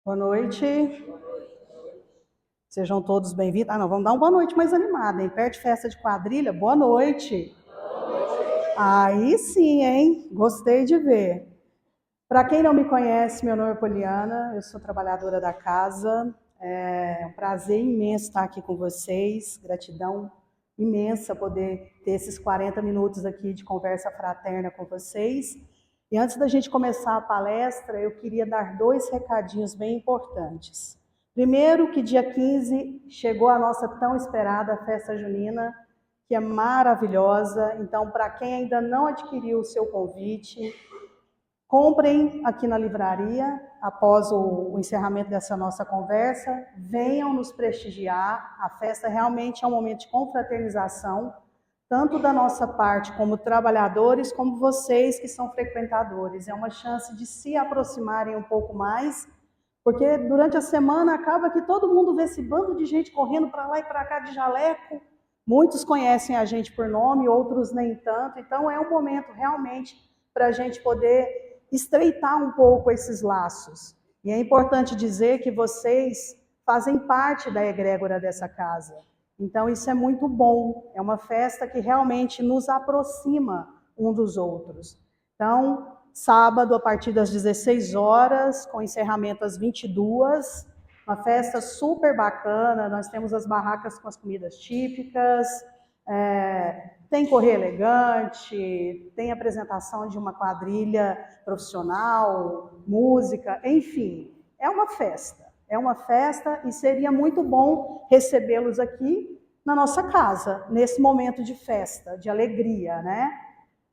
Boa noite. Sejam todos bem-vindos. Não, vamos dar uma boa noite mais animada, hein? Perto de festa de quadrilha, boa noite. Aí sim, hein? Gostei de ver. Para quem não me conhece, meu nome é Poliana, eu sou trabalhadora da casa. É um prazer imenso estar aqui com vocês, gratidão imensa poder ter esses 40 minutos aqui de conversa fraterna com vocês. E antes da gente começar a palestra, eu queria dar 2 recadinhos bem importantes. Primeiro, que dia 15 chegou a nossa tão esperada festa junina, que é maravilhosa. Então, para quem ainda não adquiriu o seu convite, comprem aqui na livraria, após o encerramento dessa nossa conversa, venham nos prestigiar. A festa realmente é um momento de confraternização, tanto da nossa parte como trabalhadores, como vocês que são frequentadores. É uma chance de se aproximarem um pouco mais, porque durante a semana acaba que todo mundo vê esse bando de gente correndo para lá e para cá de jaleco. Muitos conhecem a gente por nome, outros nem tanto. Então é um momento realmente para a gente poder estreitar um pouco esses laços. E é importante dizer que vocês fazem parte da egrégora dessa casa. Então isso é muito bom, é uma festa que realmente nos aproxima um dos outros. Então, sábado a partir das 16 horas, com encerramento às 22, uma festa super bacana, nós temos as barracas com as comidas típicas, tem correr elegante, tem apresentação de uma quadrilha profissional, música, enfim, é uma festa. É uma festa e seria muito bom recebê-los aqui na nossa casa, nesse momento de festa, de alegria, né?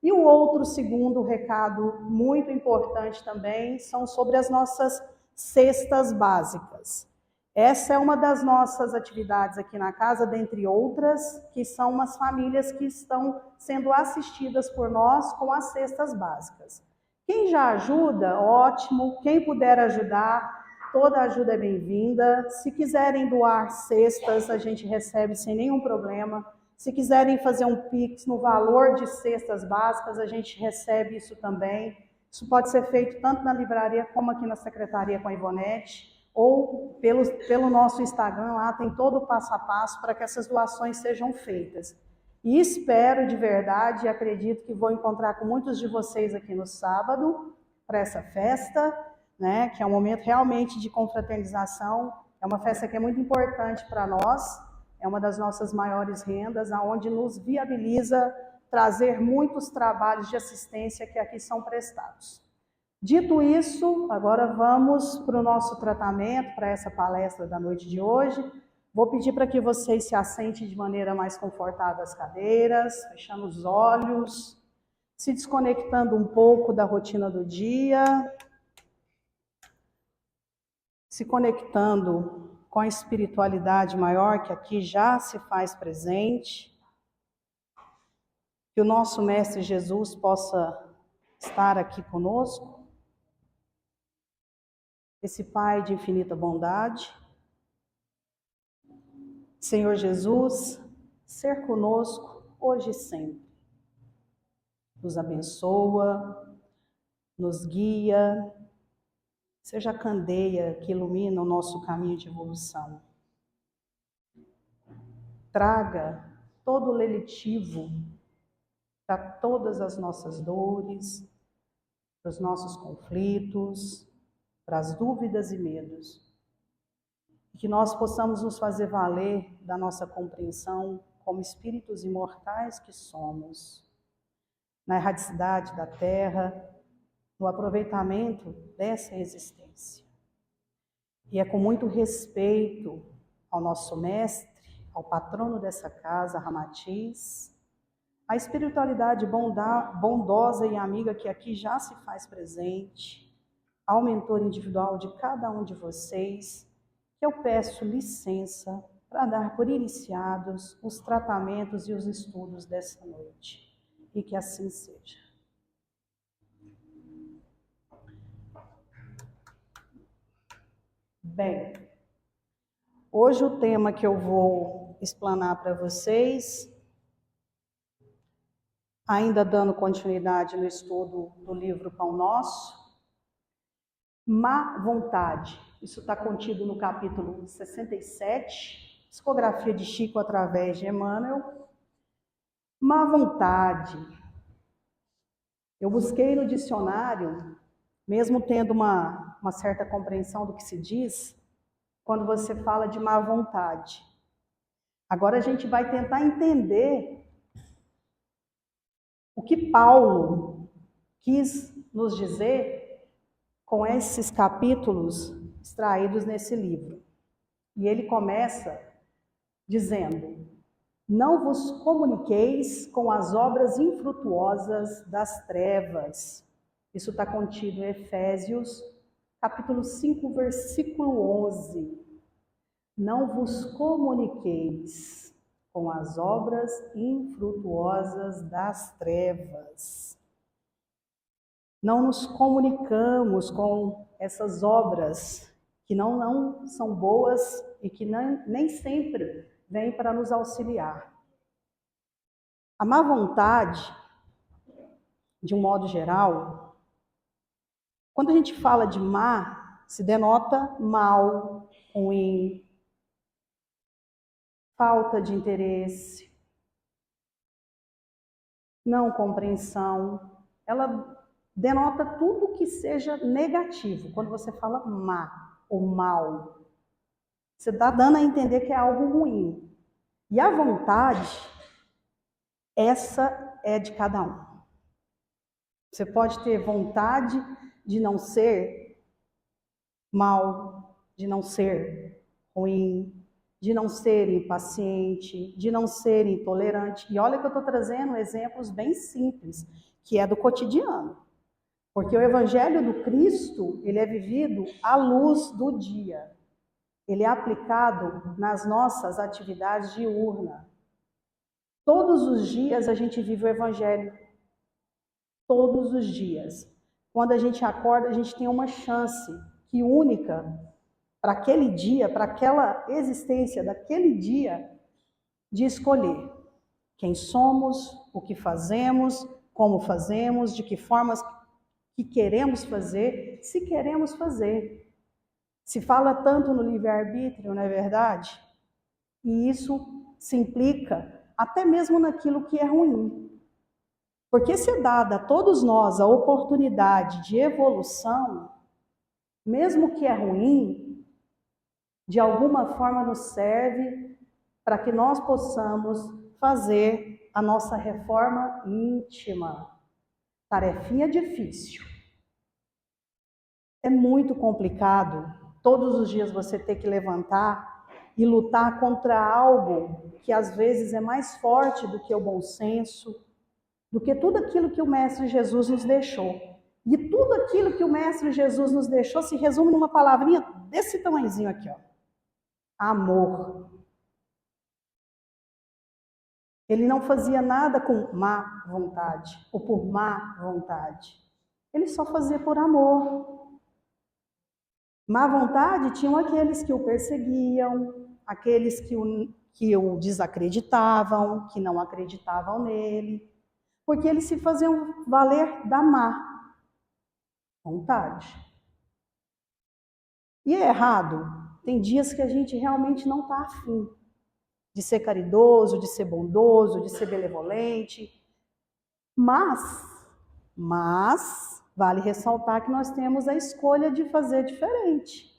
E o outro segundo recado muito importante também são sobre as nossas cestas básicas. Essa é uma das nossas atividades aqui na casa, dentre outras, que são umas famílias que estão sendo assistidas por nós com as cestas básicas. Quem já ajuda, ótimo. Quem puder ajudar, toda ajuda é bem-vinda. Se quiserem doar cestas, a gente recebe sem nenhum problema. Se quiserem fazer um Pix no valor de cestas básicas, a gente recebe isso também. Isso pode ser feito tanto na livraria como aqui na secretaria com a Ivonete, ou pelo nosso Instagram, lá tem todo o passo a passo para que essas doações sejam feitas. E espero de verdade, e acredito que vou encontrar com muitos de vocês aqui no sábado, para essa festa, né, que é um momento realmente de confraternização, é uma festa que é muito importante para nós, é uma das nossas maiores rendas, aonde nos viabiliza trazer muitos trabalhos de assistência que aqui são prestados. Dito isso, agora vamos para o nosso tratamento, para essa palestra da noite de hoje. Vou pedir para que vocês se assentem de maneira mais confortável às cadeiras, fechando os olhos, se desconectando um pouco da rotina do dia, se conectando com a espiritualidade maior que aqui já se faz presente. Que o nosso Mestre Jesus possa estar aqui conosco. Esse Pai de infinita bondade, Senhor Jesus, ser conosco hoje e sempre. Nos abençoa, nos guia, seja a candeia que ilumina o nosso caminho de evolução. Traga todo o leletivo para todas as nossas dores, para os nossos conflitos, para as dúvidas e medos. E que nós possamos nos fazer valer da nossa compreensão como espíritos imortais que somos, na erradicidade da Terra, no aproveitamento dessa existência. E é com muito respeito ao nosso mestre, ao patrono dessa casa, Ramatiz, a espiritualidade bondosa e amiga que aqui já se faz presente, ao mentor individual de cada um de vocês, que eu peço licença para dar por iniciados os tratamentos e os estudos dessa noite. E que assim seja. Bem, hoje o tema que eu vou explanar para vocês, ainda dando continuidade no estudo do livro Pão Nosso, má vontade. Isso está contido no capítulo 67, Psicografia de Chico através de Emmanuel. Má vontade. Eu busquei no dicionário, mesmo tendo uma certa compreensão do que se diz, quando você fala de má vontade. Agora a gente vai tentar entender o que Paulo quis nos dizer com esses capítulos extraídos nesse livro. E ele começa dizendo: não vos comuniqueis com as obras infrutuosas das trevas. Isso está contido em Efésios, capítulo 5, versículo 11. Não vos comuniqueis com as obras infrutuosas das trevas. Não nos comunicamos com essas obras que não são boas e que nem sempre vêm para nos auxiliar. A má vontade, de um modo geral, quando a gente fala de má, se denota mal, ruim, falta de interesse, não compreensão. Ela denota tudo que seja negativo. Quando você fala má ou mal, você está dando a entender que é algo ruim. E a vontade, essa é de cada um. Você pode ter vontade de não ser mal, de não ser ruim, de não ser impaciente, de não ser intolerante. E olha que eu estou trazendo exemplos bem simples, que é do cotidiano. Porque o Evangelho do Cristo, ele é vivido à luz do dia. Ele é aplicado nas nossas atividades diurnas. Todos os dias a gente vive o Evangelho. Todos os dias. Quando a gente acorda, a gente tem uma chance que única para aquele dia, para aquela existência daquele dia, de escolher quem somos, o que fazemos, como fazemos, de que formas que queremos fazer, se queremos fazer. Se fala tanto no livre-arbítrio, não é verdade? E isso se implica até mesmo naquilo que é ruim. Porque se é dada a todos nós a oportunidade de evolução, mesmo que é ruim, de alguma forma nos serve para que nós possamos fazer a nossa reforma íntima. Tarefinha difícil. É muito complicado todos os dias você ter que levantar e lutar contra algo que às vezes é mais forte do que o bom senso, do que tudo aquilo que o Mestre Jesus nos deixou. E tudo aquilo que o Mestre Jesus nos deixou se resume numa palavrinha desse tamanhozinho aqui, ó. Amor. Ele não fazia nada com má vontade, ou por má vontade. Ele só fazia por amor. Má vontade tinham aqueles que o perseguiam, aqueles que o desacreditavam, que não acreditavam nele, porque eles se faziam valer da má vontade. E é errado. Tem dias que a gente realmente não está afim de ser caridoso, de ser bondoso, de ser benevolente. Mas, vale ressaltar que nós temos a escolha de fazer diferente.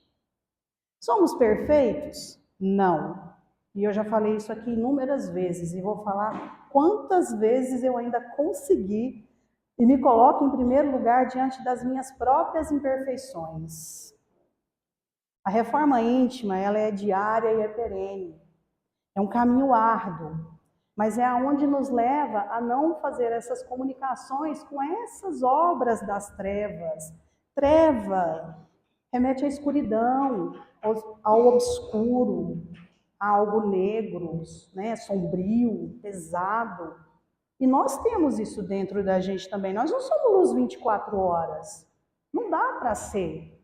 Somos perfeitos? Não. E eu já falei isso aqui inúmeras vezes e vou falar quantas vezes eu ainda consegui e me coloco em primeiro lugar diante das minhas próprias imperfeições. A reforma íntima, ela é diária e é perene. É um caminho árduo, mas é aonde nos leva a não fazer essas comunicações com essas obras das trevas. Treva remete à escuridão, ao obscuro, a algo negro, né, sombrio, pesado. E nós temos isso dentro da gente também. Nós não somos luz 24 horas. Não dá para ser.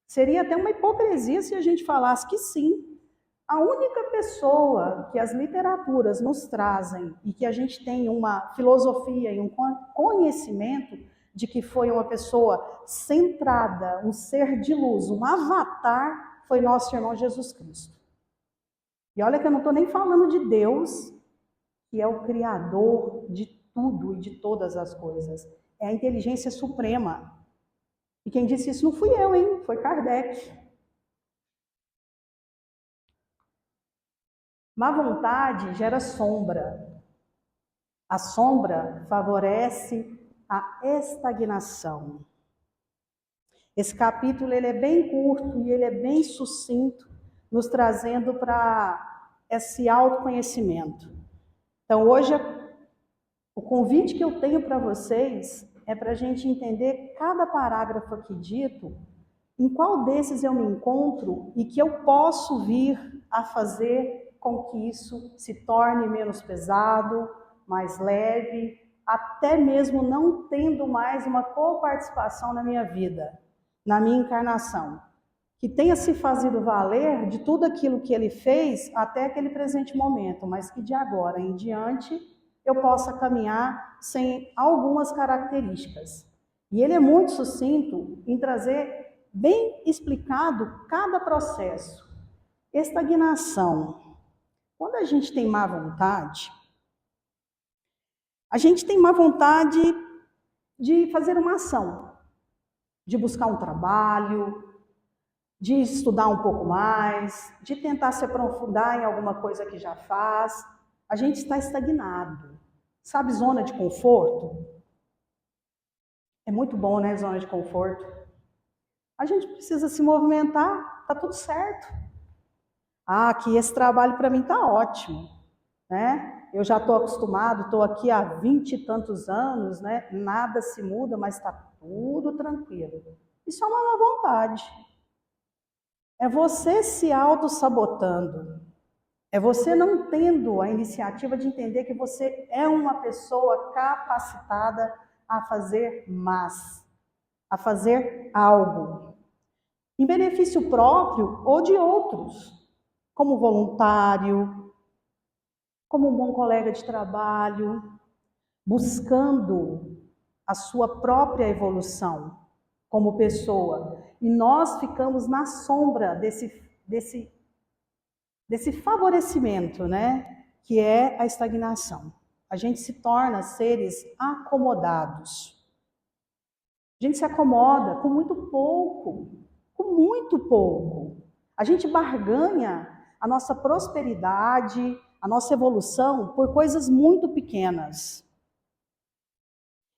Seria até uma hipocrisia se a gente falasse que sim. A única pessoa que as literaturas nos trazem e que a gente tem uma filosofia e um conhecimento de que foi uma pessoa centrada, um ser de luz, um avatar, foi nosso irmão Jesus Cristo. E olha que eu não estou nem falando de Deus, que é o Criador de tudo e de todas as coisas. É a inteligência suprema. E quem disse isso não fui eu, hein? Foi Kardec. Má vontade gera sombra. A sombra favorece a estagnação. Esse capítulo ele é bem curto e ele é bem sucinto, nos trazendo para esse autoconhecimento. Então, hoje, o convite que eu tenho para vocês é para a gente entender cada parágrafo aqui dito, em qual desses eu me encontro e que eu posso vir a fazer com que isso se torne menos pesado, mais leve, até mesmo não tendo mais uma coparticipação na minha vida, na minha encarnação. Que tenha se fazido valer de tudo aquilo que ele fez até aquele presente momento, mas que de agora em diante eu possa caminhar sem algumas características. E ele é muito sucinto em trazer bem explicado cada processo. Estagnação. Quando a gente tem má vontade, a gente tem má vontade de fazer uma ação, de buscar um trabalho, de estudar um pouco mais, de tentar se aprofundar em alguma coisa que já faz. A gente está estagnado. Sabe zona de conforto? É muito bom, né, zona de conforto? A gente precisa se movimentar, tá tudo certo. Ah, aqui esse trabalho para mim tá ótimo, né? Eu já estou acostumado, estou aqui há 20 e tantos anos, né? Nada se muda, mas está tudo tranquilo. Isso é uma má vontade. É você se auto-sabotando. É você não tendo a iniciativa de entender que você é uma pessoa capacitada a fazer mais, a fazer algo, em benefício próprio ou de outros, como voluntário, como um bom colega de trabalho, buscando a sua própria evolução como pessoa. E nós ficamos na sombra desse favorecimento, né? Que é a estagnação. A gente se torna seres acomodados. A gente se acomoda com muito pouco, com muito pouco. A gente barganha a nossa prosperidade, a nossa evolução por coisas muito pequenas.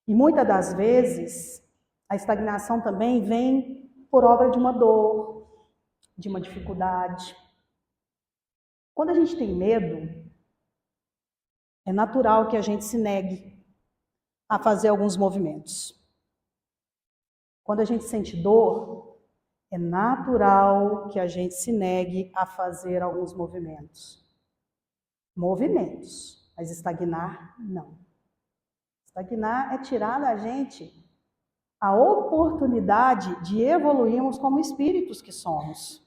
E muitas das vezes, a estagnação também vem por obra de uma dor, de uma dificuldade. Quando a gente tem medo, é natural que a gente se negue a fazer alguns movimentos. Quando a gente sente dor, é natural que a gente se negue a fazer alguns movimentos. Movimentos, mas estagnar, não. Estagnar é tirar da gente a oportunidade de evoluirmos como espíritos que somos.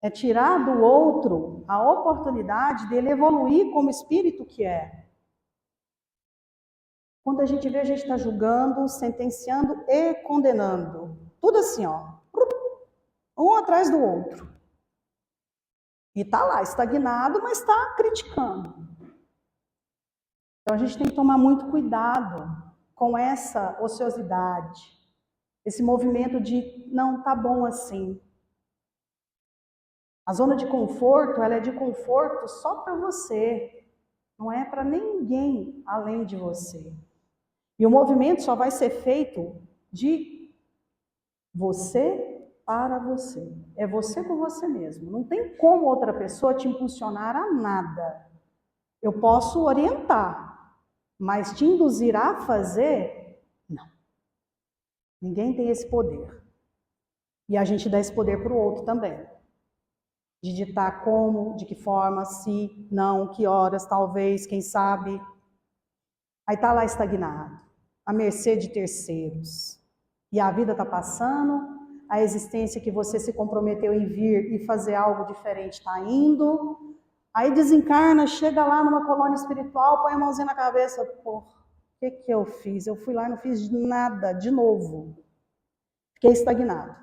É tirar do outro a oportunidade dele evoluir como espírito que é. Quando a gente vê, a gente está julgando, sentenciando e condenando. Tudo assim, ó. Um atrás do outro. E está lá, estagnado, mas está criticando. Então a gente tem que tomar muito cuidado com essa ociosidade. Esse movimento de, não, tá bom assim. A zona de conforto, ela é de conforto só para você. Não é para ninguém além de você. E o movimento só vai ser feito de você para você. É você com você mesmo. Não tem como outra pessoa te impulsionar a nada. Eu posso orientar, mas te induzir a fazer, não. Ninguém tem esse poder. E a gente dá esse poder para o outro também. De ditar como, de que forma, se, não, que horas, talvez, quem sabe. Aí está lá estagnado, à mercê de terceiros. E a vida está passando, a existência que você se comprometeu em vir e fazer algo diferente está indo. Aí desencarna, chega lá numa colônia espiritual, põe a mãozinha na cabeça, pô, que eu fiz? Eu fui lá e não fiz nada de novo. Fiquei estagnado.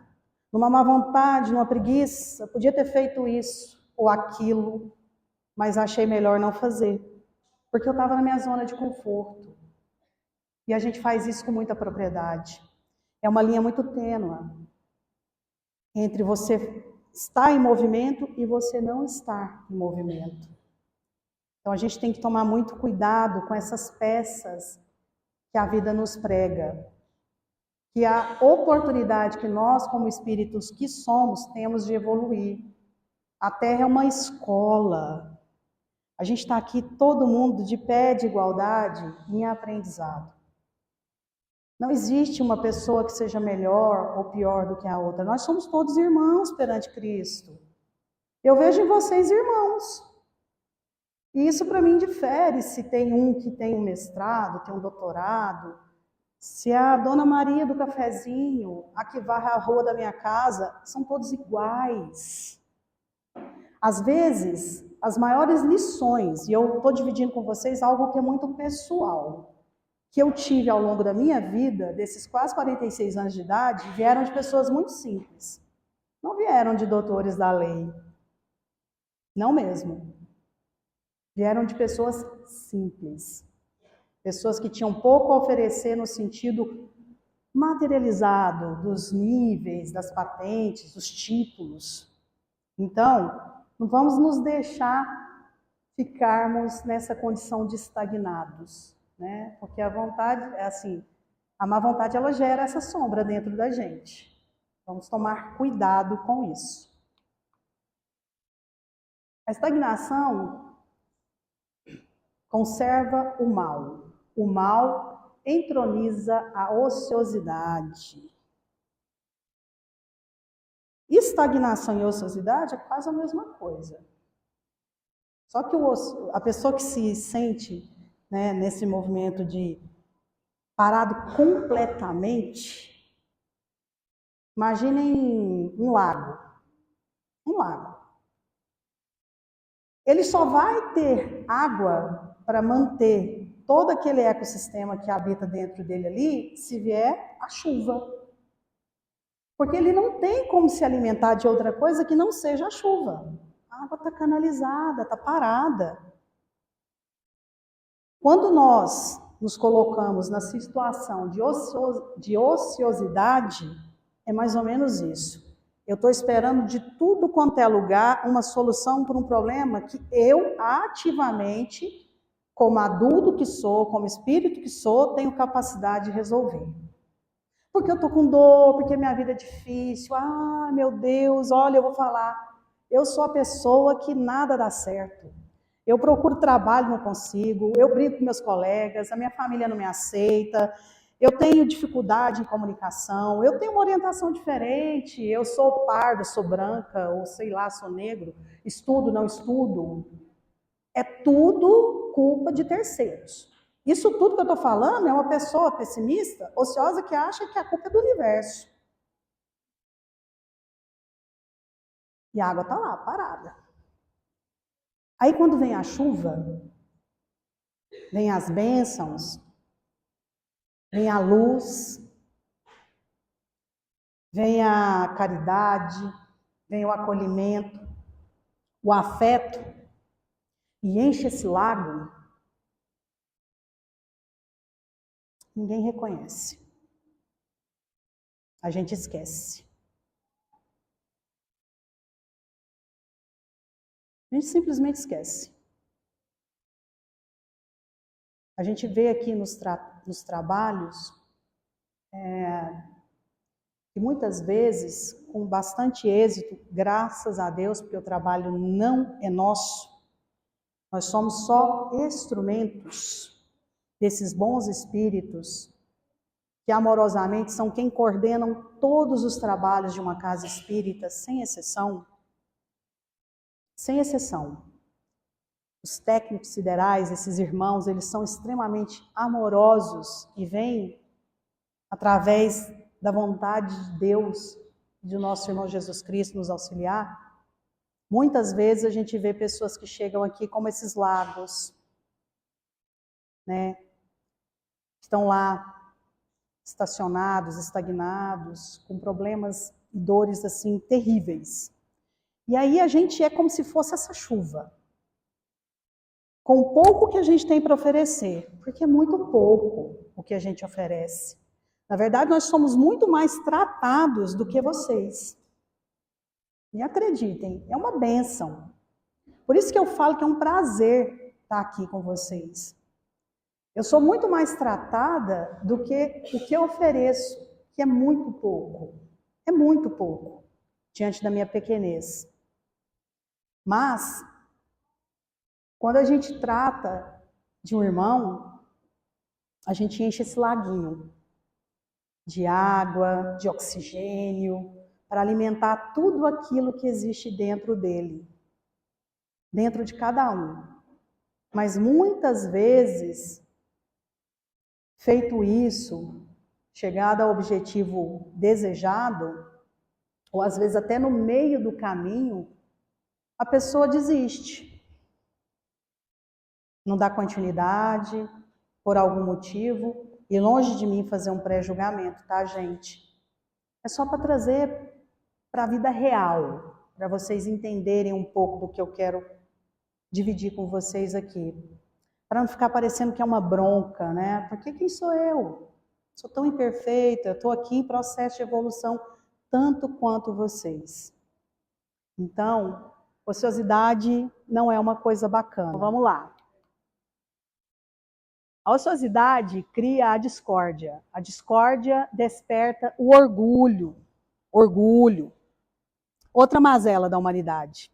Numa má vontade, numa preguiça, podia ter feito isso ou aquilo, mas achei melhor não fazer, porque eu estava na minha zona de conforto. E a gente faz isso com muita propriedade. É uma linha muito tênue entre você estar em movimento e você não estar em movimento. Então a gente tem que tomar muito cuidado com essas peças que a vida nos prega. Que a oportunidade que nós, como espíritos que somos, temos de evoluir. A Terra é uma escola. A gente está aqui, todo mundo, de pé de igualdade em aprendizado. Não existe uma pessoa que seja melhor ou pior do que a outra. Nós somos todos irmãos perante Cristo. Eu vejo em vocês irmãos. E isso para mim difere se tem um que tem um mestrado, tem um doutorado, se a Dona Maria do cafezinho, a que varre a rua da minha casa, são todos iguais. Às vezes, as maiores lições, e eu estou dividindo com vocês algo que é muito pessoal, que eu tive ao longo da minha vida, desses quase 46 anos de idade, vieram de pessoas muito simples. Não vieram de doutores da lei. Não mesmo. Vieram de pessoas simples. Pessoas que tinham pouco a oferecer no sentido materializado dos níveis, das patentes, dos títulos. Então, não vamos nos deixar ficarmos nessa condição de estagnados, né? Porque a vontade, é assim, a má vontade, ela gera essa sombra dentro da gente. Vamos tomar cuidado com isso. A estagnação conserva o mal. O mal entroniza a ociosidade. Estagnação e ociosidade é quase a mesma coisa. Só que a pessoa que se sente, né, nesse movimento de parado completamente, imaginem um lago. Um lago. Ele só vai ter água para manter todo aquele ecossistema que habita dentro dele ali, se vier a chuva. Porque ele não tem como se alimentar de outra coisa que não seja a chuva. A água está canalizada, está parada. Quando nós nos colocamos na situação de ociosidade, é mais ou menos isso. Eu estou esperando de tudo quanto é lugar uma solução para um problema que eu ativamente, como adulto que sou, como espírito que sou, tenho capacidade de resolver. Porque eu estou com dor, porque minha vida é difícil. Ah, meu Deus, olha, eu vou falar. Eu sou a pessoa que nada dá certo. Eu procuro trabalho, não consigo. Eu brigo com meus colegas, a minha família não me aceita. Eu tenho dificuldade em comunicação. Eu tenho uma orientação diferente. Eu sou pardo, sou branca, ou sei lá, sou negro. Estudo, não estudo. É tudo culpa de terceiros. Isso tudo que eu estou falando é uma pessoa pessimista, ociosa, que acha que a culpa é do universo. E a água está lá, parada. Aí quando vem a chuva, vem as bênçãos, vem a luz, vem a caridade, vem o acolhimento, o afeto, e enche esse lago, ninguém reconhece. A gente esquece. A gente simplesmente esquece. A gente vê aqui nos trabalhos que muitas vezes, com bastante êxito, graças a Deus, porque o trabalho não é nosso, nós somos só instrumentos desses bons espíritos que amorosamente são quem coordenam todos os trabalhos de uma casa espírita, sem exceção. Sem exceção. Os técnicos siderais, esses irmãos, eles são extremamente amorosos e vêm através da vontade de Deus, de nosso irmão Jesus Cristo nos auxiliar. Muitas vezes a gente vê pessoas que chegam aqui como esses lagos, né? estão lá estacionados, estagnados, com problemas e dores assim terríveis. E aí a gente é como se fosse essa chuva, com o pouco que a gente tem para oferecer, porque é muito pouco o que a gente oferece. Na verdade, nós somos muito mais tratados do que vocês. E acreditem, é uma bênção. Por isso que eu falo que é um prazer estar aqui com vocês. Eu sou muito mais tratada do que o que eu ofereço, que é muito pouco. É muito pouco, diante da minha pequenez. Mas, quando a gente trata de um irmão, a gente enche esse laguinho de água, de oxigênio, para alimentar tudo aquilo que existe dentro dele, dentro de cada um. Mas muitas vezes, feito isso, chegado ao objetivo desejado, ou às vezes até no meio do caminho, a pessoa desiste. Não dá continuidade, por algum motivo, e longe de mim fazer um pré-julgamento, tá, gente? É só para trazer para a vida real, para vocês entenderem um pouco do que eu quero dividir com vocês aqui. Para não ficar parecendo que é uma bronca, né? Porque quem sou eu? Sou tão imperfeita, estou aqui em processo de evolução tanto quanto vocês. Então, ociosidade não é uma coisa bacana. Então, vamos lá. A ociosidade cria a discórdia. A discórdia desperta o orgulho. Orgulho. Outra mazela da humanidade.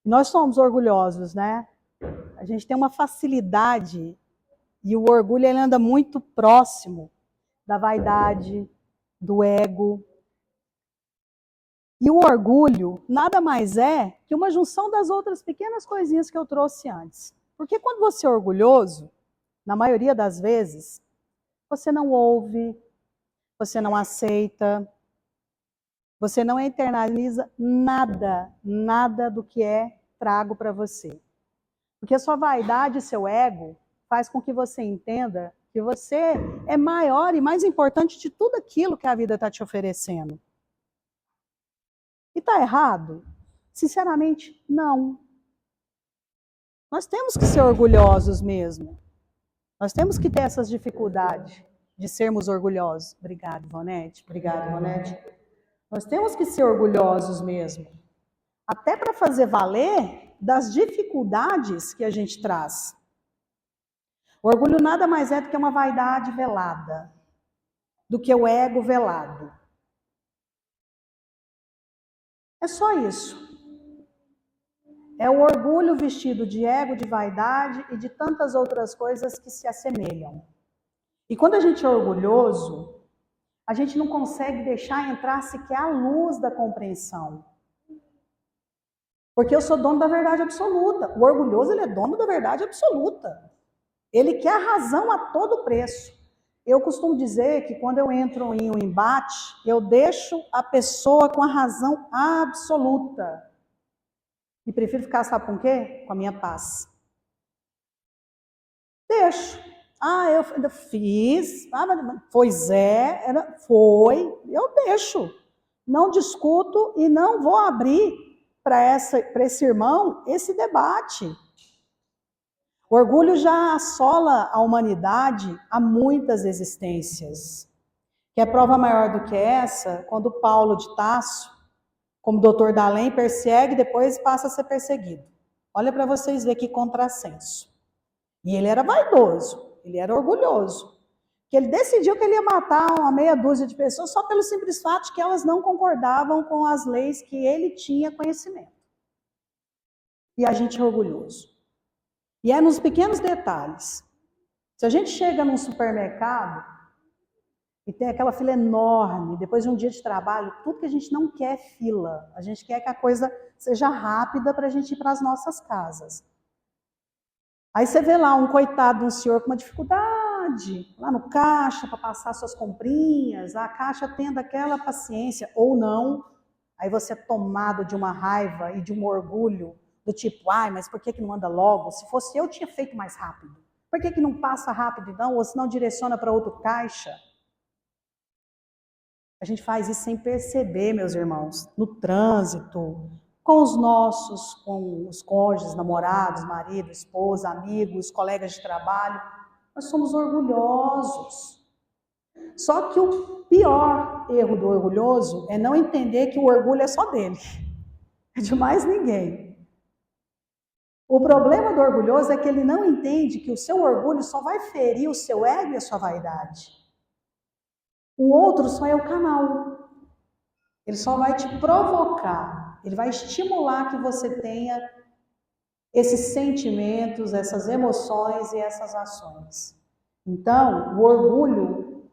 Nós somos orgulhosos, né? A gente tem uma facilidade e o orgulho ele anda muito próximo da vaidade, do ego. E o orgulho nada mais é que uma junção das outras pequenas coisinhas que eu trouxe antes. Porque quando você é orgulhoso, na maioria das vezes, você não ouve, você não aceita, você não internaliza nada do que é trago para você. Porque a sua vaidade e seu ego faz com que você entenda que você é maior e mais importante de tudo aquilo que a vida está te oferecendo. E está errado? Sinceramente, não. Nós temos que ser orgulhosos mesmo. Nós temos que ter essas dificuldades de sermos orgulhosos. Obrigada, Ivonete. Obrigada, Ivonete. Nós temos que ser orgulhosos mesmo. Até para fazer valer das dificuldades que a gente traz. O orgulho nada mais é do que uma vaidade velada, do que o ego velado. É só isso. É o orgulho vestido de ego, de vaidade e de tantas outras coisas que se assemelham. E quando a gente é orgulhoso, a gente não consegue deixar entrar sequer a luz da compreensão. Porque eu sou dono da verdade absoluta. O orgulhoso, ele é dono da verdade absoluta. Ele quer a razão a todo preço. Eu costumo dizer que quando eu entro em um embate, eu deixo a pessoa com a razão absoluta. E prefiro ficar, sabe com o quê? Com a minha paz. Deixo. Eu fiz. Pois é, foi. Eu deixo. Não discuto e não vou abrir para esse irmão esse debate. O orgulho já assola a humanidade há muitas existências. Que é prova maior do que essa, quando Paulo de Tarso, como doutor da lei, persegue e depois passa a ser perseguido. Olha para vocês verem que contrassenso. E ele era vaidoso, ele era orgulhoso. Que ele decidiu que ele ia matar uma meia dúzia de pessoas só pelo simples fato de que elas não concordavam com as leis que ele tinha conhecimento. E a gente é orgulhoso. E é nos pequenos detalhes. Se a gente chega num supermercado e tem aquela fila enorme, depois de um dia de trabalho, tudo que a gente não quer é fila. A gente quer que a coisa seja rápida para a gente ir para as nossas casas. Aí você vê lá um coitado de um senhor com uma dificuldade, lá no caixa para passar suas comprinhas, a caixa tendo aquela paciência, ou não. Aí você é tomado de uma raiva e de um orgulho, do tipo, mas por que não anda logo? Se fosse eu, tinha feito mais rápido. Por que não passa rápido então, ou se não direciona para outro caixa? A gente faz isso sem perceber, meus irmãos, no trânsito, com os cônjuges, namorados, marido, esposa, amigos, colegas de trabalho. Nós somos orgulhosos. Só que o pior erro do orgulhoso é não entender que o orgulho é só dele, é de mais ninguém. O problema do orgulhoso é que ele não entende que o seu orgulho só vai ferir o seu ego e a sua vaidade. O outro só é o canal. Ele só vai te provocar, ele vai estimular que você tenha esses sentimentos, essas emoções e essas ações. Então, o orgulho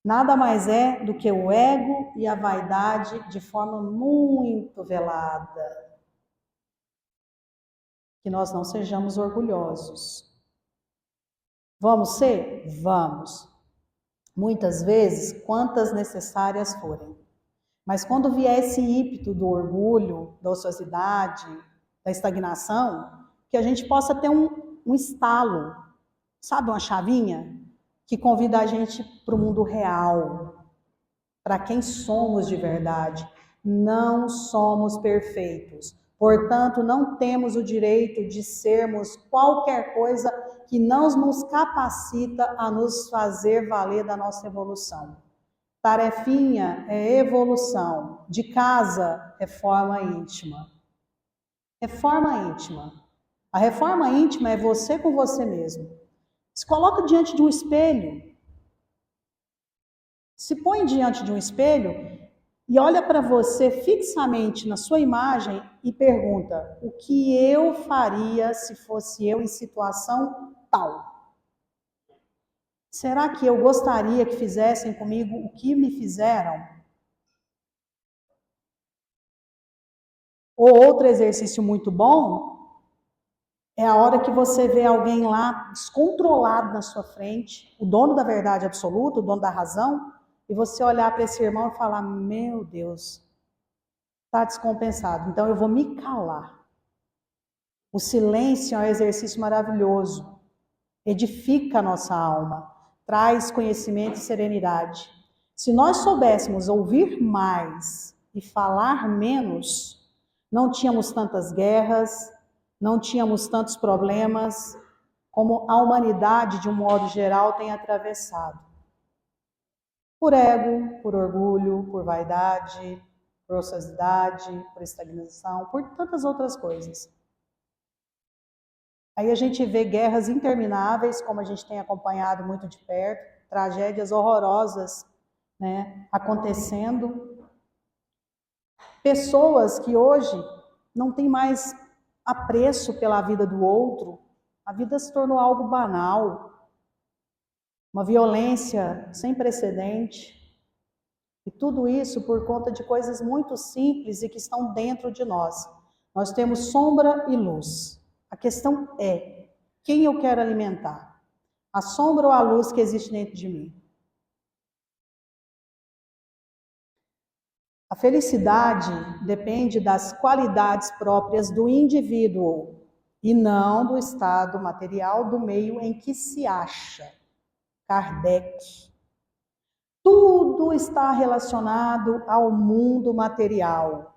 nada mais é do que o ego e a vaidade de forma muito velada. Que nós não sejamos orgulhosos. Vamos ser? Vamos. Muitas vezes, quantas necessárias forem. Mas quando vier esse ímpeto do orgulho, da ociosidade, da estagnação, que a gente possa ter um estalo, sabe, uma chavinha que convida a gente para o mundo real, para quem somos de verdade. Não somos perfeitos. Portanto, não temos o direito de sermos qualquer coisa que não nos capacita a nos fazer valer da nossa evolução. Tarefinha é evolução. De casa, reforma íntima. Reforma íntima. A reforma íntima é você com você mesmo. Se coloca diante de um espelho. Se põe diante de um espelho e olha para você fixamente na sua imagem e pergunta: o que eu faria se fosse eu em situação tal? Será que eu gostaria que fizessem comigo o que me fizeram? Ou outro exercício muito bom é a hora que você vê alguém lá descontrolado na sua frente, o dono da verdade absoluta, o dono da razão, e você olhar para esse irmão e falar: meu Deus, está descompensado, então eu vou me calar. O silêncio é um exercício maravilhoso, edifica a nossa alma, traz conhecimento e serenidade. Se nós soubéssemos ouvir mais e falar menos, não tínhamos tantas guerras, não tínhamos tantos problemas como a humanidade, de um modo geral, tem atravessado. Por ego, por orgulho, por vaidade, por ociosidade, por estagnação, por tantas outras coisas. Aí a gente vê guerras intermináveis, como a gente tem acompanhado muito de perto, tragédias horrorosas, né, acontecendo. Pessoas que hoje não têm mais apreço pela vida do outro, a vida se tornou algo banal, uma violência sem precedente. E tudo isso por conta de coisas muito simples e que estão dentro de nós. Nós temos sombra e luz. A questão é, quem eu quero alimentar? A sombra ou a luz que existe dentro de mim? A felicidade depende das qualidades próprias do indivíduo e não do estado material do meio em que se acha. Kardec. Tudo está relacionado ao mundo material.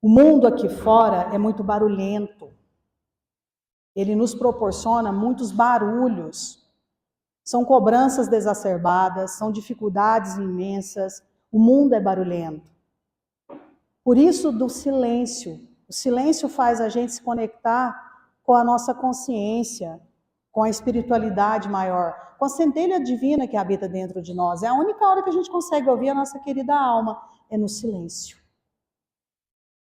O mundo aqui fora é muito barulhento. Ele nos proporciona muitos barulhos. São cobranças exacerbadas, são dificuldades imensas. O mundo é barulhento. Por isso, do silêncio. O silêncio faz a gente se conectar com a nossa consciência, com a espiritualidade maior, com a centelha divina que habita dentro de nós. É a única hora que a gente consegue ouvir a nossa querida alma, é no silêncio.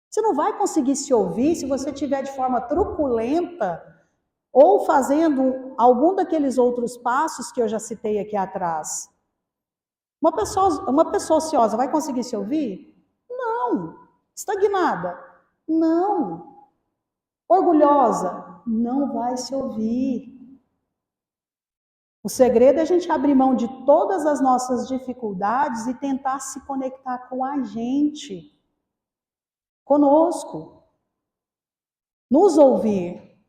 Você não vai conseguir se ouvir se você estiver de forma truculenta ou fazendo algum daqueles outros passos que eu já citei aqui atrás. Uma pessoa ociosa vai conseguir se ouvir? Não. Estagnada? Não. Orgulhosa? Não vai se ouvir. O segredo é a gente abrir mão de todas as nossas dificuldades e tentar se conectar com a gente, conosco, nos ouvir.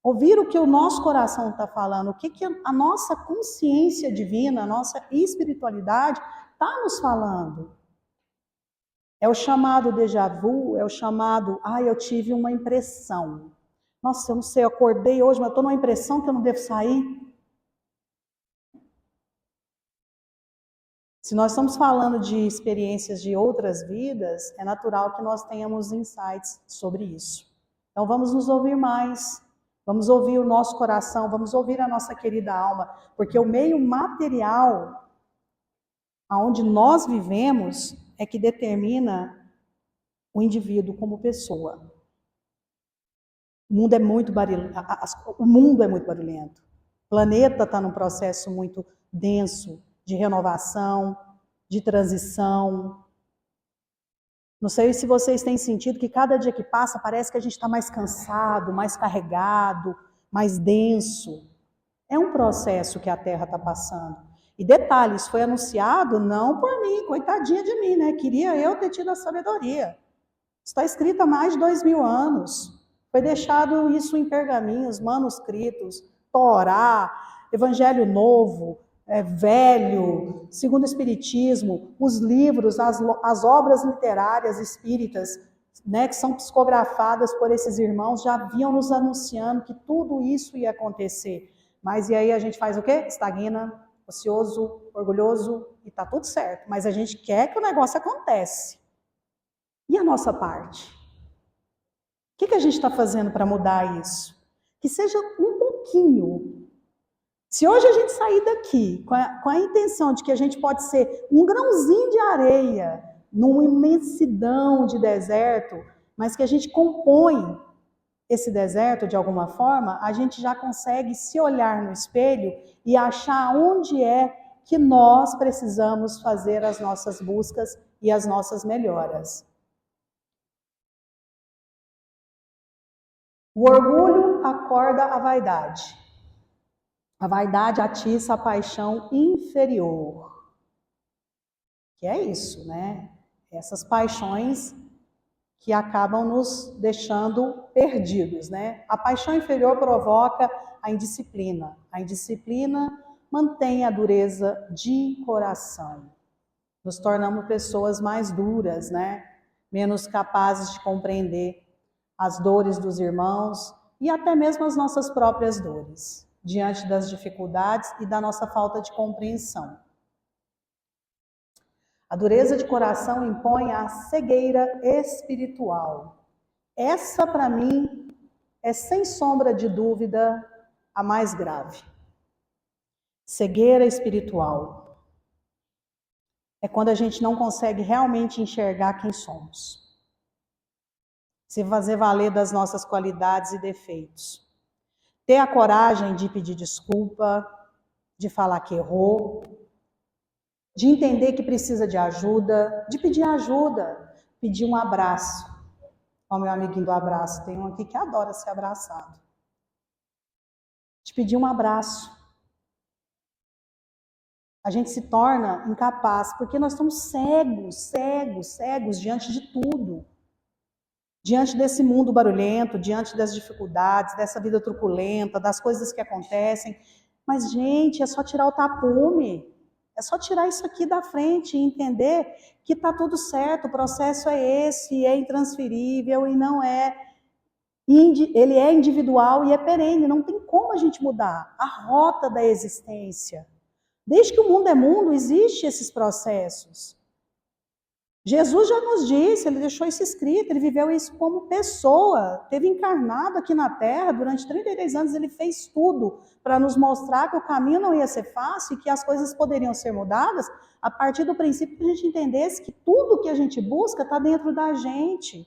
Ouvir o que o nosso coração está falando, o que a nossa consciência divina, a nossa espiritualidade está nos falando. É o chamado déjà vu, é o chamado, eu tive uma impressão. Nossa, eu não sei, eu acordei hoje, mas eu estou numa impressão que eu não devo sair. Se nós estamos falando de experiências de outras vidas, é natural que nós tenhamos insights sobre isso. Então vamos nos ouvir mais, vamos ouvir o nosso coração, vamos ouvir a nossa querida alma, porque o meio material aonde nós vivemos é que determina o indivíduo como pessoa. O mundo é muito barulhento. O mundo é muito barulhento. O planeta está num processo muito denso de renovação, de transição. Não sei se vocês têm sentido que cada dia que passa parece que a gente está mais cansado, mais carregado, mais denso. É um processo que a Terra está passando. E detalhe, isso foi anunciado não por mim, coitadinha de mim, né? Queria eu ter tido a sabedoria. Está escrito há mais de 2000 anos. Foi deixado isso em pergaminhos, manuscritos, Torá, Evangelho Novo, Velho, segundo o Espiritismo, os livros, as obras literárias espíritas, né, que são psicografadas por esses irmãos, já vinham nos anunciando que tudo isso ia acontecer. Mas e aí a gente faz o quê? Estagna, ocioso, orgulhoso, e tá tudo certo. Mas a gente quer que o negócio aconteça. E a nossa parte? O que a gente está fazendo para mudar isso? Que seja um pouquinho. Se hoje a gente sair daqui com a intenção de que a gente pode ser um grãozinho de areia numa imensidão de deserto, mas que a gente compõe esse deserto de alguma forma, a gente já consegue se olhar no espelho e achar onde é que nós precisamos fazer as nossas buscas e as nossas melhoras. O orgulho acorda a vaidade. A vaidade atiça a paixão inferior. Que é isso, né? Essas paixões que acabam nos deixando perdidos, né? A paixão inferior provoca a indisciplina. A indisciplina mantém a dureza de coração. Nos tornamos pessoas mais duras, né? Menos capazes de compreender as dores dos irmãos e até mesmo as nossas próprias dores, diante das dificuldades e da nossa falta de compreensão. A dureza de coração impõe a cegueira espiritual. Essa, para mim, é sem sombra de dúvida a mais grave. Cegueira espiritual. É quando a gente não consegue realmente enxergar quem somos. Se fazer valer das nossas qualidades e defeitos. Ter a coragem de pedir desculpa, de falar que errou, de entender que precisa de ajuda, de pedir ajuda, pedir um abraço. Ó, meu amiguinho do abraço, tem um aqui que adora ser abraçado. De pedir um abraço. A gente se torna incapaz, porque nós estamos cegos diante de tudo. Diante desse mundo barulhento, diante das dificuldades, dessa vida truculenta, das coisas que acontecem. Mas, gente, é só tirar o tapume. É só tirar isso aqui da frente e entender que está tudo certo, o processo é esse, é intransferível e não é. Ele é individual e é perene, não tem como a gente mudar a rota da existência. Desde que o mundo é mundo, existem esses processos. Jesus já nos disse, ele deixou isso escrito, ele viveu isso como pessoa, teve encarnado aqui na Terra, durante 33 anos ele fez tudo para nos mostrar que o caminho não ia ser fácil e que as coisas poderiam ser mudadas a partir do princípio que a gente entendesse que tudo que a gente busca está dentro da gente.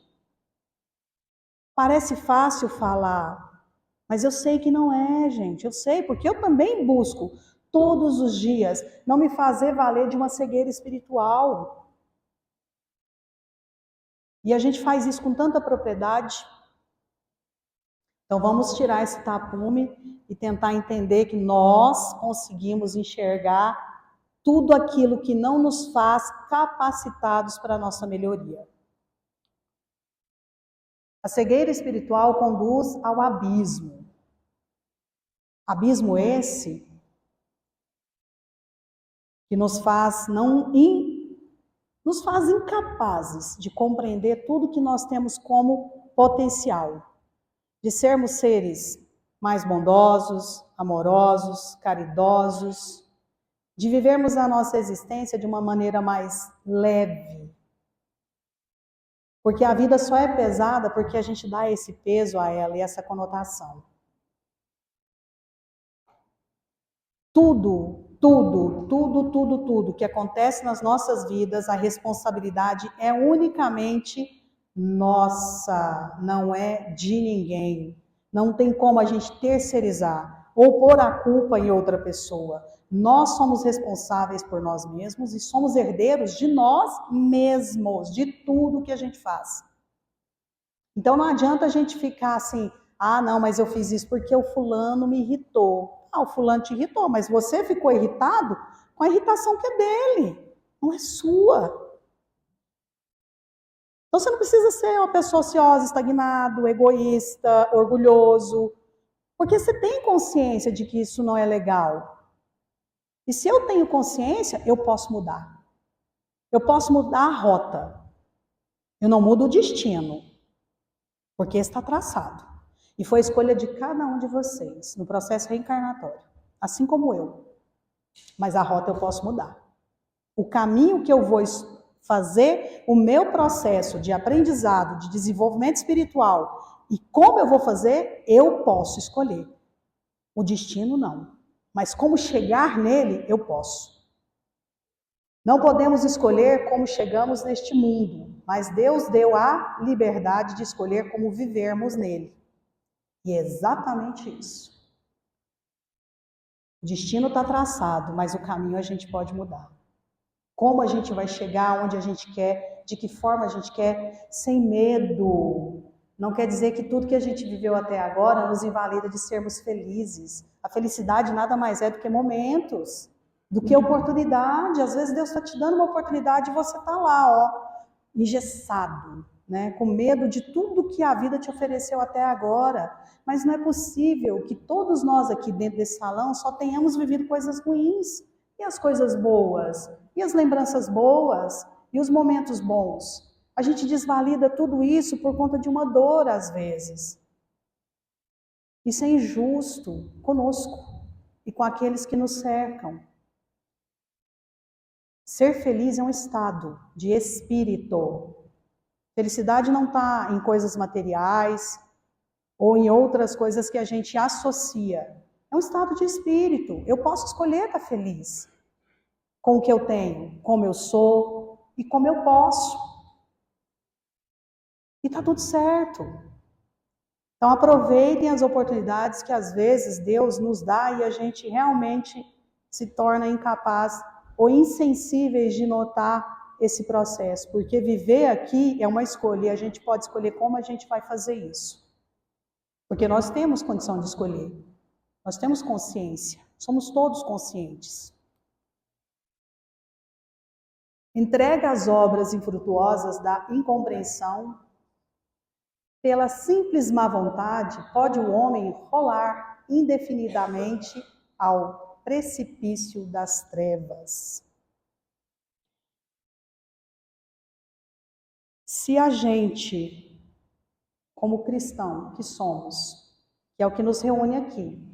Parece fácil falar, mas eu sei que não é, gente, eu sei, porque eu também busco todos os dias não me fazer valer de uma cegueira espiritual. E a gente faz isso com tanta propriedade. Então vamos tirar esse tapume e tentar entender que nós conseguimos enxergar tudo aquilo que não nos faz capacitados para a nossa melhoria. A cegueira espiritual conduz ao abismo. Abismo esse que nos faz incapazes de compreender tudo que nós temos como potencial, de sermos seres mais bondosos, amorosos, caridosos, de vivermos a nossa existência de uma maneira mais leve. Porque a vida só é pesada porque a gente dá esse peso a ela e essa conotação. Tudo que acontece nas nossas vidas, a responsabilidade é unicamente nossa, não é de ninguém. Não tem como a gente terceirizar ou pôr a culpa em outra pessoa. Nós somos responsáveis por nós mesmos e somos herdeiros de nós mesmos, de tudo que a gente faz. Então não adianta a gente ficar assim, ah, não, mas eu fiz isso porque o fulano me irritou. Ah, o fulano te irritou, mas você ficou irritado com a irritação que é dele, não é sua. Então você não precisa ser uma pessoa ociosa, estagnado, egoísta, orgulhoso, porque você tem consciência de que isso não é legal. E se eu tenho consciência, eu posso mudar. Eu posso mudar a rota. Eu não mudo o destino, porque está traçado. E foi a escolha de cada um de vocês no processo reencarnatório, assim como eu. Mas a rota eu posso mudar. O caminho que eu vou fazer, o meu processo de aprendizado, de desenvolvimento espiritual, e como eu vou fazer, eu posso escolher. O destino não. Mas como chegar nele, eu posso. Não podemos escolher como chegamos neste mundo, mas Deus deu a liberdade de escolher como vivermos nele. E é exatamente isso. O destino está traçado, mas o caminho a gente pode mudar. Como a gente vai chegar onde a gente quer, de que forma a gente quer, sem medo. Não quer dizer que tudo que a gente viveu até agora nos invalida de sermos felizes. A felicidade nada mais é do que momentos, do que oportunidade. Às vezes Deus está te dando uma oportunidade e você está lá, ó, engessado, né? Com medo de tudo que a vida te ofereceu até agora. Mas não é possível que todos nós aqui dentro desse salão só tenhamos vivido coisas ruins. E as coisas boas? E as lembranças boas? E os momentos bons? A gente desvalida tudo isso por conta de uma dor, às vezes. Isso é injusto conosco e com aqueles que nos cercam. Ser feliz é um estado de espírito. Felicidade não está em coisas materiais ou em outras coisas que a gente associa. É um estado de espírito. Eu posso escolher estar feliz com o que eu tenho, como eu sou e como eu posso. E está tudo certo. Então aproveitem as oportunidades que às vezes Deus nos dá e a gente realmente se torna incapaz ou insensíveis de notar esse processo. Porque viver aqui é uma escolha e a gente pode escolher como a gente vai fazer isso. Porque nós temos condição de escolher. Nós temos consciência. Somos todos conscientes. Entrega as obras infrutuosas da incompreensão. Pela simples má vontade, pode o homem rolar indefinidamente ao precipício das trevas. Se a gente, como cristão que somos, que é o que nos reúne aqui,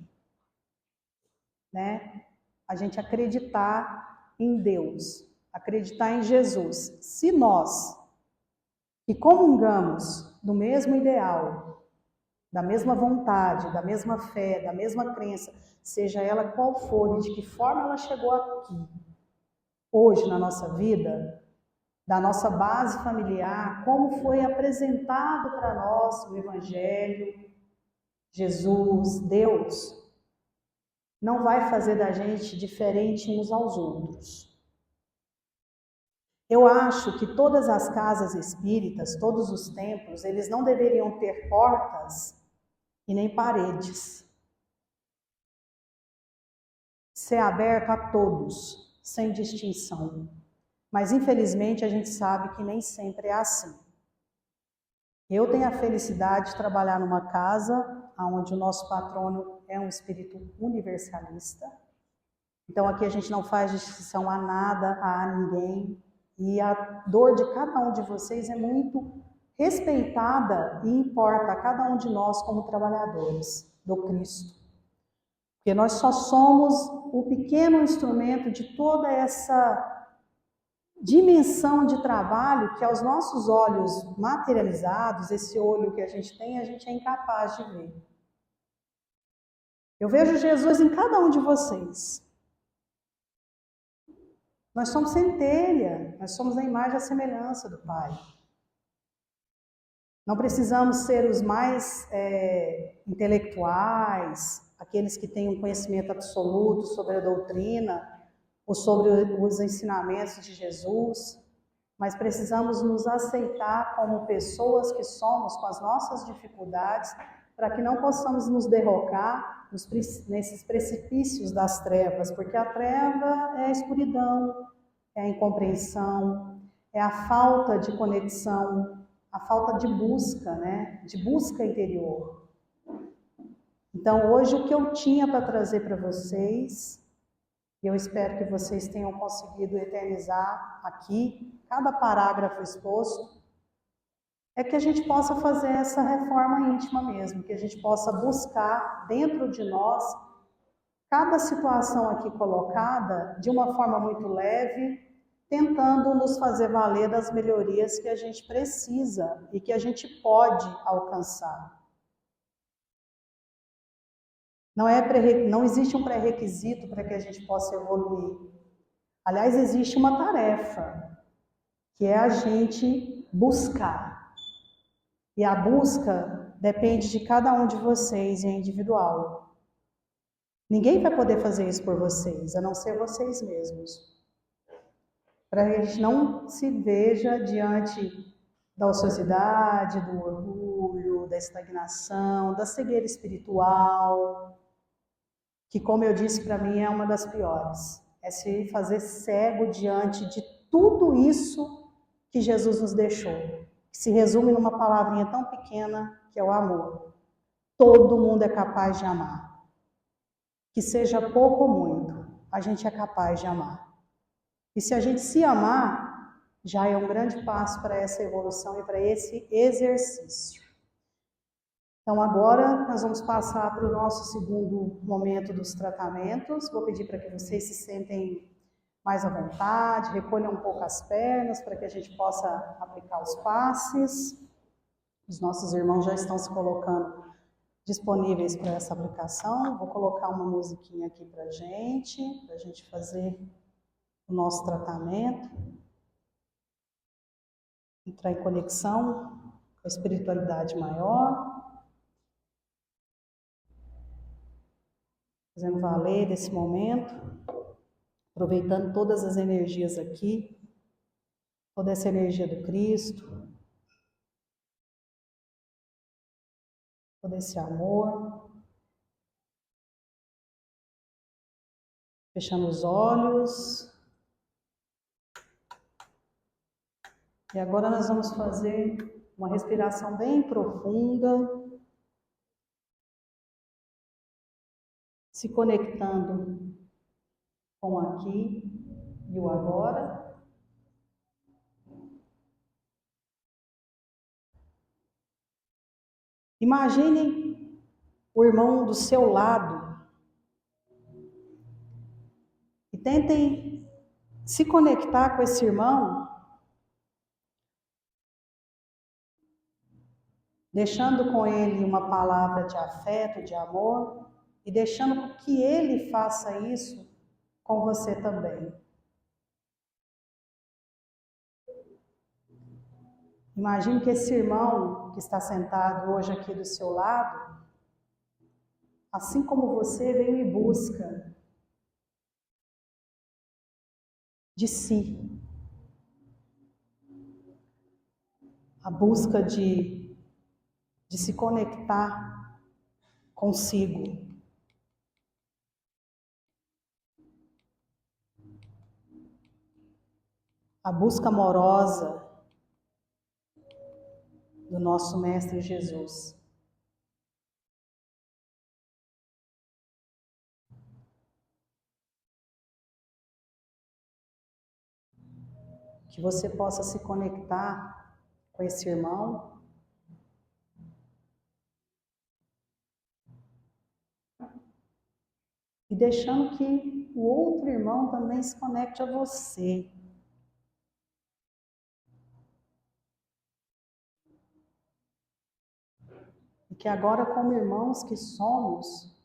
né? A gente acreditar em Deus, acreditar em Jesus. Se nós, que comungamos do mesmo ideal, da mesma vontade, da mesma fé, da mesma crença, seja ela qual for e de que forma ela chegou aqui, hoje na nossa vida, da nossa base familiar, como foi apresentado para nós o Evangelho, Jesus, Deus, não vai fazer da gente diferente uns aos outros. Eu acho que todas as casas espíritas, todos os templos, eles não deveriam ter portas e nem paredes. Ser aberto a todos, sem distinção. Mas infelizmente a gente sabe que nem sempre é assim. Eu tenho a felicidade de trabalhar numa casa onde o nosso patrono é um espírito universalista. Então aqui a gente não faz distinção a nada, a ninguém. E a dor de cada um de vocês é muito respeitada e importa a cada um de nós como trabalhadores do Cristo. Porque nós só somos o pequeno instrumento de toda essa dimensão de trabalho que aos nossos olhos materializados, esse olho que a gente é incapaz de ver. Eu vejo Jesus em cada um de vocês. Nós somos centelha, nós somos a imagem e a semelhança do Pai. Não precisamos ser os mais intelectuais, aqueles que têm um conhecimento absoluto sobre a doutrina ou sobre os ensinamentos de Jesus, mas precisamos nos aceitar como pessoas que somos, com as nossas dificuldades, para que não possamos nos derrocar nesses precipícios das trevas, porque a treva é a escuridão, é a incompreensão, é a falta de conexão, a falta de busca, né? De busca interior. Então, hoje o que eu tinha para trazer para vocês, e eu espero que vocês tenham conseguido eternizar aqui, cada parágrafo exposto, é que a gente possa fazer essa reforma íntima mesmo, que a gente possa buscar dentro de nós cada situação aqui colocada de uma forma muito leve, tentando nos fazer valer das melhorias que a gente precisa e que a gente pode alcançar. Não existe um pré-requisito para que a gente possa evoluir. Aliás, existe uma tarefa, que é a gente buscar. E a busca depende de cada um de vocês e é individual. Ninguém vai poder fazer isso por vocês, a não ser vocês mesmos. Para que a gente não se veja diante da ociosidade, do orgulho, da estagnação, da cegueira espiritual, que, como eu disse, para mim é uma das piores. É se fazer cego diante de tudo isso que Jesus nos deixou, que se resume numa palavrinha tão pequena que é o amor. Todo mundo é capaz de amar. Que seja pouco ou muito, a gente é capaz de amar. E se a gente se amar, já é um grande passo para essa evolução e para esse exercício. Então agora nós vamos passar para o nosso segundo momento dos tratamentos. Vou pedir para que vocês se sentem mais à vontade, recolham um pouco as pernas para que a gente possa aplicar os passes. Os nossos irmãos já estão se colocando disponíveis para essa aplicação. Vou colocar uma musiquinha aqui para a gente fazer o nosso tratamento, entrar em conexão com a espiritualidade maior, fazendo valer desse momento, aproveitando todas as energias aqui, toda essa energia do Cristo, todo esse amor. Fechando os olhos. E agora nós vamos fazer uma respiração bem profunda, se conectando com o aqui e o agora. Imaginem o irmão do seu lado e tentem se conectar com esse irmão, deixando com ele uma palavra de afeto, de amor, e deixando que ele faça isso com você também. Imagine que esse irmão que está sentado hoje aqui do seu lado, assim como você, veio em busca de si. A busca de se conectar consigo. A busca amorosa do nosso Mestre Jesus. que você possa se conectar com esse irmão, e deixando que o outro irmão também se conecte a você. E que agora, como irmãos que somos,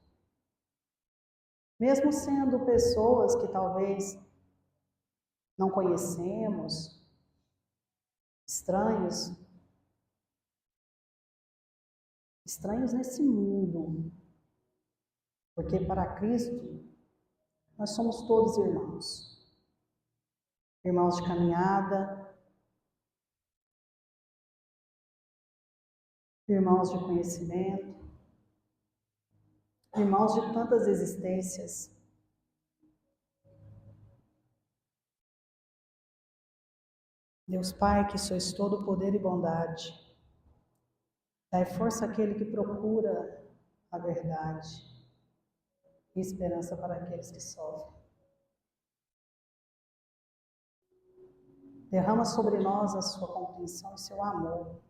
mesmo sendo pessoas que talvez não conhecemos, estranhos nesse mundo, porque para Cristo nós somos todos irmãos, irmãos de caminhada, irmãos de conhecimento, irmãos de tantas existências. Deus Pai, que sois todo poder e bondade, dai força àquele que procura a verdade e esperança para aqueles que sofrem. Derrama sobre nós a sua compreensão e seu amor.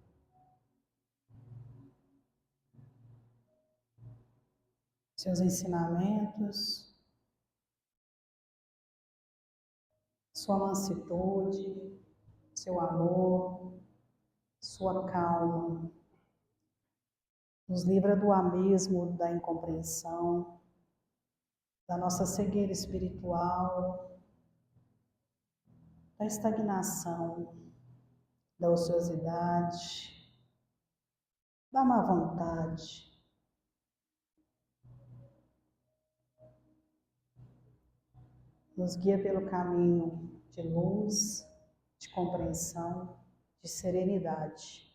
Seus ensinamentos, sua mansitude, seu amor, sua calma. Nos livra do abismo, da incompreensão, da nossa cegueira espiritual, da estagnação, da ociosidade, da má vontade. Nos guia pelo caminho de luz, de compreensão, de serenidade.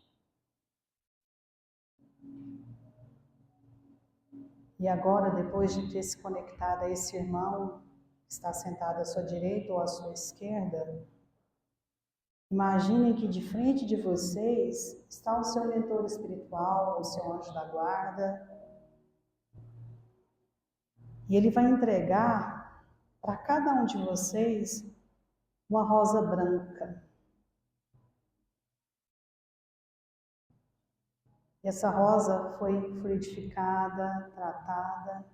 E agora, depois de ter se conectado a esse irmão que está sentado à sua direita ou à sua esquerda, imaginem que de frente de vocês está o seu mentor espiritual, o seu anjo da guarda, e ele vai entregar para cada um de vocês uma rosa branca. E essa rosa foi fluidificada, tratada,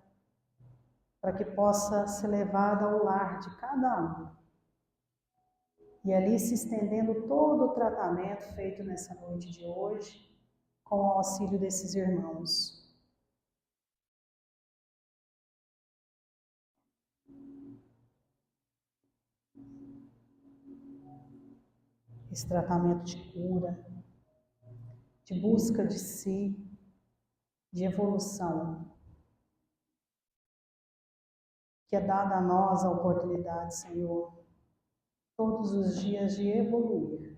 para que possa ser levada ao lar de cada um. E ali se estendendo todo o tratamento feito nessa noite de hoje, com o auxílio desses irmãos. Esse tratamento de cura, de busca de si, de evolução, que é dada a nós a oportunidade, Senhor, todos os dias de evoluir,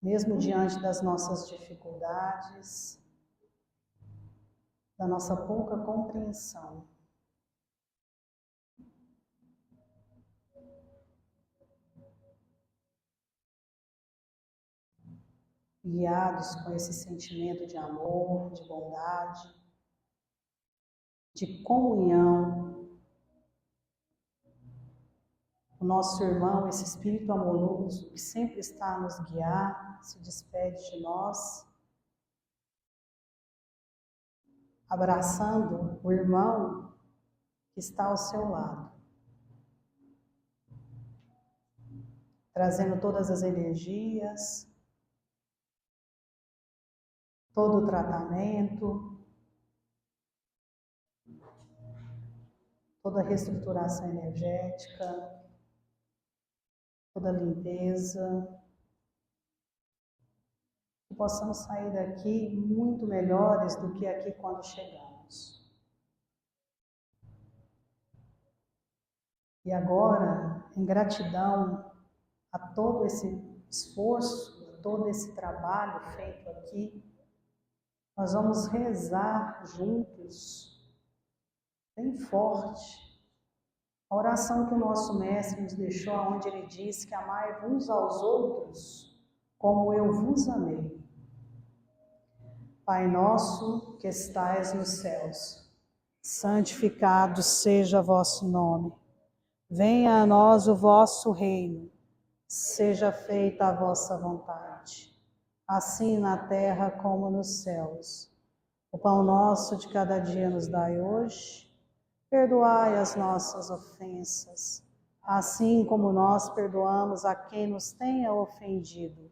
mesmo diante das nossas dificuldades, da nossa pouca compreensão. Guiados com esse sentimento de amor, de bondade, de comunhão, o nosso irmão, esse espírito amoroso que sempre está a nos guiar, se despede de nós, abraçando o irmão que está ao seu lado, trazendo todas as energias, todo o tratamento, toda a reestruturação energética, toda a limpeza, que possamos sair daqui muito melhores do que aqui quando chegamos. E agora, em gratidão a todo esse esforço, a todo esse trabalho feito aqui, nós vamos rezar juntos, bem forte, a oração que o nosso Mestre nos deixou, onde ele diz que amai uns aos outros como eu vos amei. Pai nosso que estais nos céus, santificado seja vosso nome. Venha a nós o vosso reino. Seja feita a vossa vontade, assim na terra como nos céus. O pão nosso de cada dia nos dai hoje. Perdoai as nossas ofensas, assim como nós perdoamos a quem nos tenha ofendido.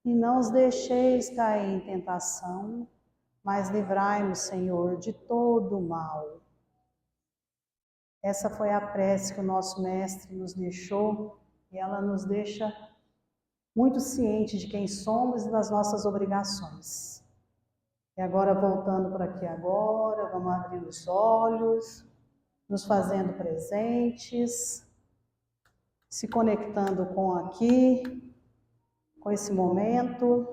E não os deixeis cair em tentação, mas livrai-nos, Senhor, de todo o mal. Essa foi a prece que o nosso mestre nos deixou, e ela nos deixa muito ciente de quem somos e das nossas obrigações. E agora, voltando para aqui agora, vamos abrir os olhos, nos fazendo presentes, se conectando com aqui, com esse momento.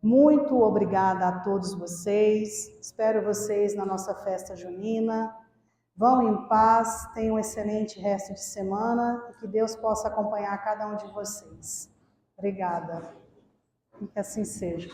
Muito obrigada a todos vocês, espero vocês na nossa festa junina. Vão em paz, tenham um excelente resto de semana e que Deus possa acompanhar cada um de vocês. Obrigada. E que assim seja.